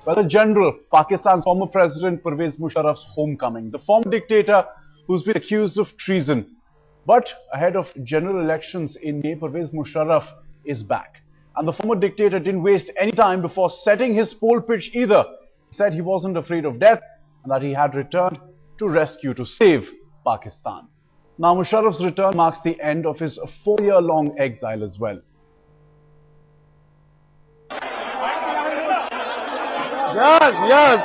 Well, the general, Pakistan's former President Pervez Musharraf's homecoming. The former dictator who's been accused of treason. But ahead of general elections in May, Pervez Musharraf is back. And the former dictator didn't waste any time before setting his poll pitch either. He said he wasn't afraid of death and that he had returned to rescue, to save Pakistan. Now, Musharraf's return marks the end of his 4-year-long exile as well. Yes.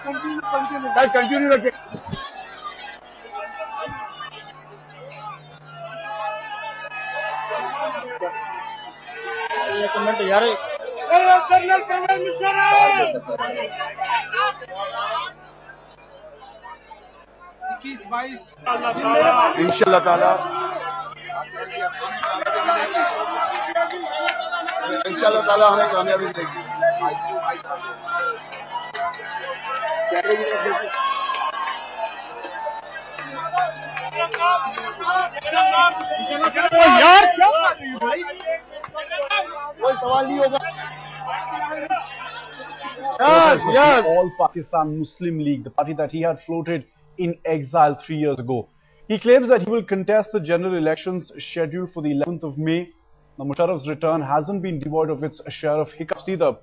Continue. General Pervez Musharraf. इंशाल्लाह ताला हमें कामयाबी मिलेगी। यार क्या बात है भाई, कोई सवाल नहीं होगा। Yes. All Pakistan Muslim League, the party that he had floated in exile 3 years ago. He claims that he will contest the general elections scheduled for the 11th of May. Now, Musharraf's return hasn't been devoid of its share of hiccups either.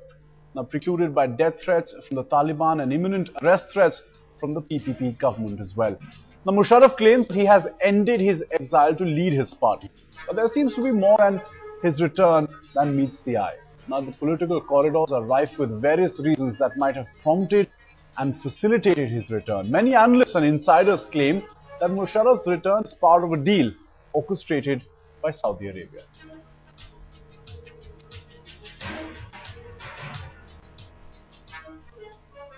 Now, precluded by death threats from the Taliban and imminent arrest threats from the PPP government as well. Now, Musharraf claims that he has ended his exile to lead his party. But there seems to be more in his return than meets the eye. Now, the political corridors are rife with various reasons that might have prompted and facilitated his return. Many analysts and insiders claim that Musharraf's return is part of a deal orchestrated by Saudi Arabia.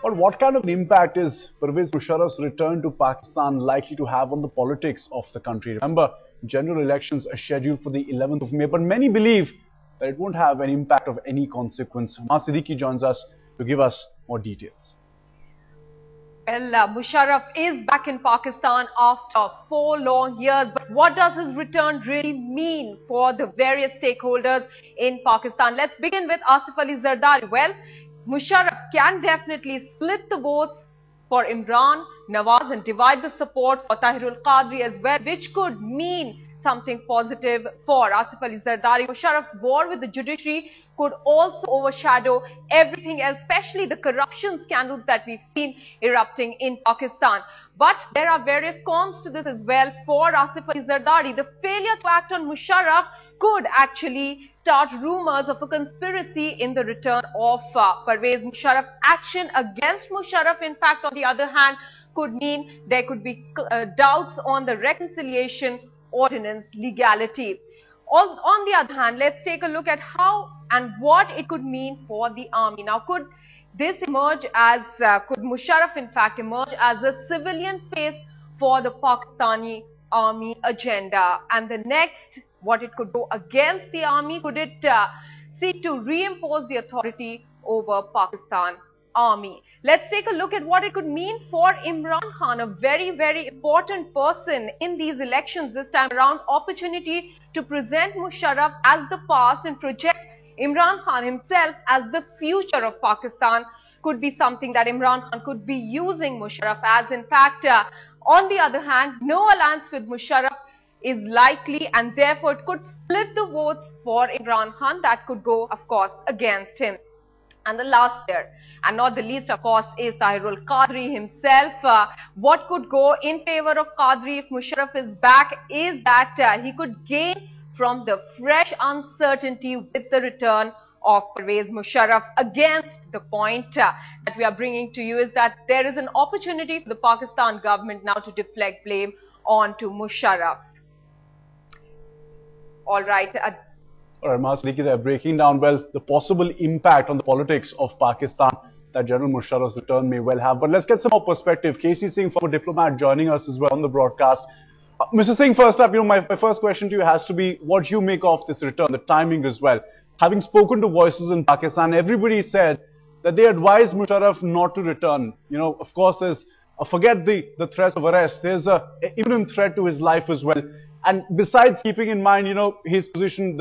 But what kind of an impact is Pervez Musharraf's return to Pakistan likely to have on the politics of the country? Remember, general elections are scheduled for the 11th of May, but many believe that it won't have an impact of any consequence. Siddiqui joins us to give us more details. Well, Musharraf is back in Pakistan after 4 long years. But what does his return really mean for the various stakeholders in Pakistan? Let's begin with Asif Ali Zardari. Well, Musharraf can definitely split the votes for Imran, Nawaz and divide the support for Tahir-ul Qadri as well, which could mean something positive for Asif Ali Zardari. Musharraf's war with the judiciary could also overshadow everything else, especially the corruption scandals that we've seen erupting in Pakistan. But there are various cons to this as well for Asif Ali Zardari. The failure to act on Musharraf could actually start rumors of a conspiracy in the return of Pervez Musharraf. Action against Musharraf, in fact, on the other hand, could mean there could be doubts on the reconciliation ordinance legality. On the other hand, let's take a look at how and what it could mean for the army. Now, could this emerge as, could Musharraf in fact emerge as a civilian face for the Pakistani army agenda? And the next, what it could go against the army? Could it seek to reimpose the authority over Pakistan army? Let's take a look at what it could mean for Imran Khan, a very, very important person in these elections this time around. Opportunity to present Musharraf as the past and project Imran Khan himself as the future of Pakistan could be something that Imran Khan could be using Musharraf as. In fact, on the other hand, no alliance with Musharraf is likely, and therefore it could split the votes for Imran Khan that could go, of course, against him. And the last there, and not the least, of course, is Tahir-ul Qadri himself. What could go in favor of Qadri if Musharraf is back is that he could gain from the fresh uncertainty with the return of Pervez Musharraf. Against the point that we are bringing to you is that there is an opportunity for the Pakistan government now to deflect blame onto Musharraf. All right. All right, Siddiqui, they're breaking down, well, the possible impact on the politics of Pakistan that General Musharraf's return may well have. But let's get some more perspective. KC Singh, former diplomat, joining us as well on the broadcast. Mr. Singh, first up, my first question to you has to be what you make of this return, the timing as well. Having spoken to voices in Pakistan, everybody said that they advised Musharraf not to return. Of course, there's, forget the threat of arrest, there's an imminent threat to his life as well. And besides keeping in mind, his position,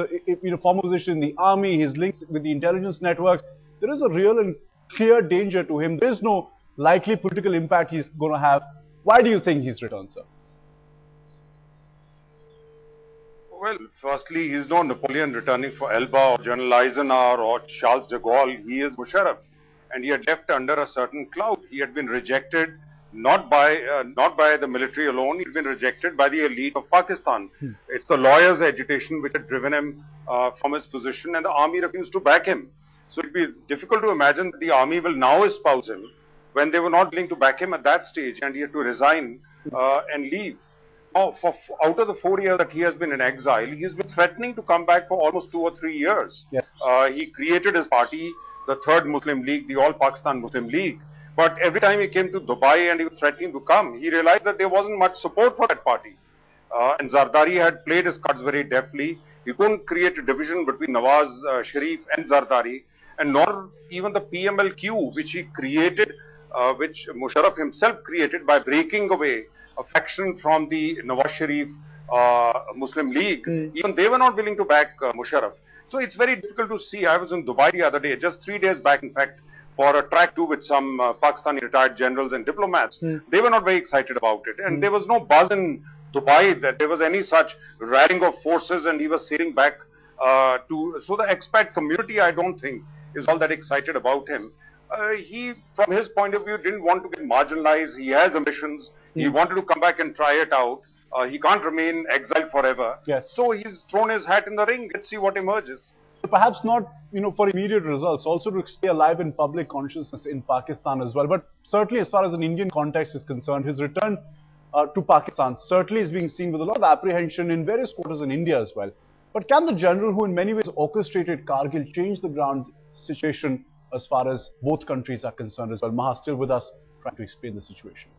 former position in the army, his links with the intelligence networks, there is a real and clear danger to him. There is no likely political impact he's going to have. Why do you think he's returned, sir? Well, firstly, he's no Napoleon returning for Elba or General Eisenhower or Charles de Gaulle. He is Musharraf, and he had left under a certain cloud. He had been rejected not by the military alone. He'd been rejected by the elite of Pakistan. It's the lawyers' agitation which had driven him from his position, and the army refused to back him. So it'd be difficult to imagine that the army will now espouse him when they were not willing to back him at that stage, and he had to resign and leave. Now, out of the 4 years that he has been in exile, he's been threatening to come back for almost 2 or 3 years. Yes. He created his party, the Third Muslim League, the All Pakistan Muslim League. But every time he came to Dubai and he was threatening to come, he realized that there wasn't much support for that party. And Zardari had played his cards very deftly. He couldn't create a division between Nawaz Sharif and Zardari, and nor even the PMLQ, which he created, which Musharraf himself created by breaking away a faction from the Nawaz Sharif Muslim League. Even they were not willing to back Musharraf. So it's very difficult to see. I was in Dubai the other day, just 3 days back, in fact, for a track too with some Pakistani retired generals and diplomats. They were not very excited about it. And there was no buzz in Dubai that there was any such rallying of forces and he was sailing back so the expat community, I don't think, is all that excited about him. He, from his point of view, didn't want to get marginalized. He has ambitions. He wanted to come back and try it out. He can't remain exiled forever. Yes. So he's thrown his hat in the ring. Let's see what emerges. Perhaps not, for immediate results, also to stay alive in public consciousness in Pakistan as well. But certainly, as far as an Indian context is concerned, his return to Pakistan certainly is being seen with a lot of apprehension in various quarters in India as well. But can the general who in many ways orchestrated Kargil change the ground situation as far as both countries are concerned as well? Maha still with us trying to explain the situation.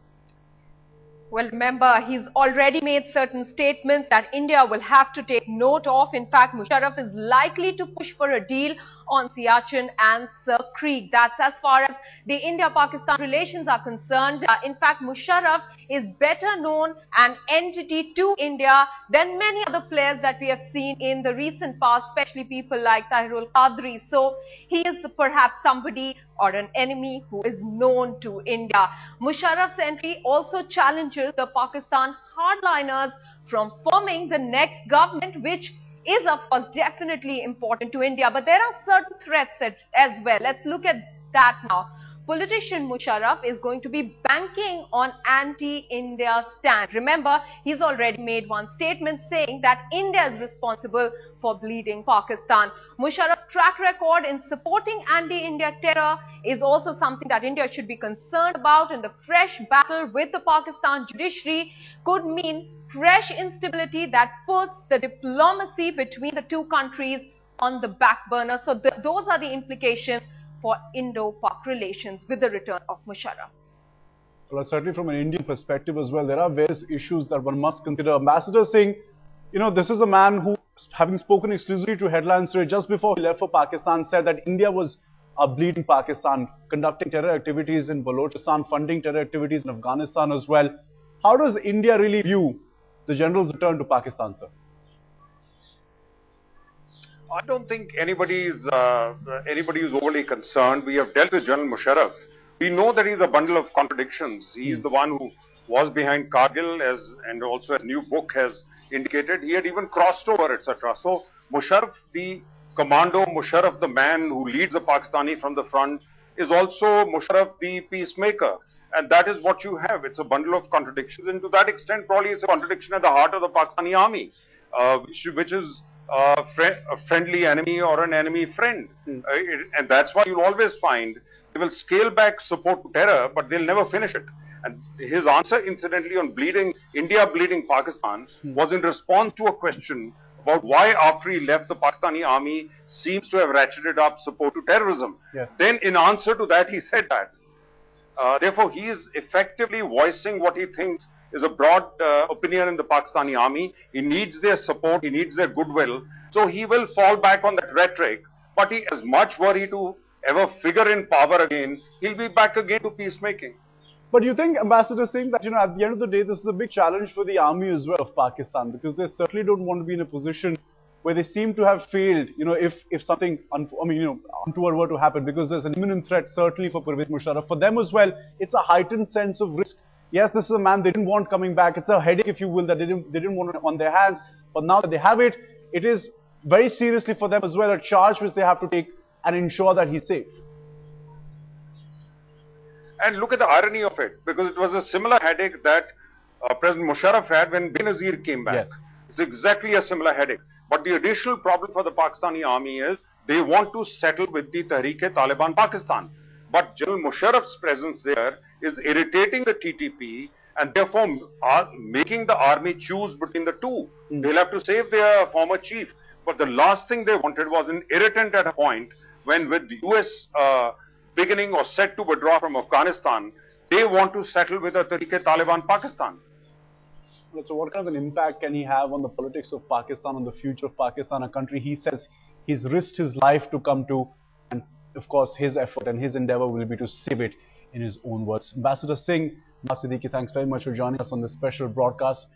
Well, remember, he's already made certain statements that India will have to take note of. In fact, Musharraf is likely to push for a deal on Siachen and Sir Creek. That's as far as the India-Pakistan relations are concerned. In fact, Musharraf is better known an entity to India than many other players that we have seen in the recent past, especially people like Tahir-ul Qadri. So he is perhaps somebody or an enemy who is known to India. Musharraf's entry also challenges the Pakistan hardliners from forming the next government, which is of course definitely important to India. But there are certain threats as well. Let's look at that now. Politician Musharraf is going to be banking on anti-India stand. Remember, he's already made one statement saying that India is responsible for bleeding Pakistan. Musharraf's track record in supporting anti-India terror is also something that India should be concerned about, and the fresh battle with the Pakistan judiciary could mean fresh instability that puts the diplomacy between the two countries on the back burner. So those are the implications for Indo-Pak relations with the return of Musharraf. Well, certainly from an Indian perspective as well, there are various issues that one must consider. Ambassador Singh, this is a man who, having spoken exclusively to Headlines today, just before he left for Pakistan, said that India was bleeding Pakistan, conducting terror activities in Balochistan, funding terror activities in Afghanistan as well. How does India really view the general's return to Pakistan, sir? I don't think anybody is overly concerned. We have dealt with General Musharraf. We know that he's a bundle of contradictions. He's the one who was behind Kargil, and also a new book has indicated. He had even crossed over, etc. So Musharraf, the commando, Musharraf, the man who leads the Pakistani from the front, is also Musharraf, the peacemaker. And that is what you have. It's a bundle of contradictions. And to that extent, probably it's a contradiction at the heart of the Pakistani army, which is a friendly enemy or an enemy friend. And that's why you'll always find they will scale back support to terror, but they'll never finish it. And his answer, incidentally, on India bleeding Pakistan was in response to a question about why, after he left, the Pakistani army seems to have ratcheted up support to terrorism. Yes. Then in answer to that, he said that. Therefore, he is effectively voicing what he thinks is a broad opinion in the Pakistani army. He needs their support, he needs their goodwill. So he will fall back on that rhetoric, but he is much worried to ever figure in power again. He'll be back again to peacemaking. But you think, Ambassador Singh, that at the end of the day, this is a big challenge for the army as well of Pakistan, because they certainly don't want to be in a position where they seem to have failed, if something, untoward were to happen, because there's an imminent threat, certainly for Pervez Musharraf. For them as well, it's a heightened sense of risk. Yes, this is a man they didn't want coming back. It's a headache, if you will, that they didn't want on their hands. But now that they have it, it is very seriously for them as well a charge which they have to take and ensure that he's safe. And look at the irony of it, because it was a similar headache that President Musharraf had when Benazir came back. Yes. It's exactly a similar headache. But the additional problem for the Pakistani army is they want to settle with the Tehreek-e-Taliban Pakistan. But General Musharraf's presence there is irritating the TTP and therefore making the army choose between the two. They'll have to save their former chief. But the last thing they wanted was an irritant at a point when, with the US beginning or set to withdraw from Afghanistan, they want to settle with the Tehreek-e-Taliban Pakistan. So what kind of an impact can he have on the politics of Pakistan, on the future of Pakistan, a country he says he's risked his life to come to, and of course his effort and his endeavor will be to save it, in his own words. Ambassador Singh, Siddiqui, thanks very much for joining us on this special broadcast.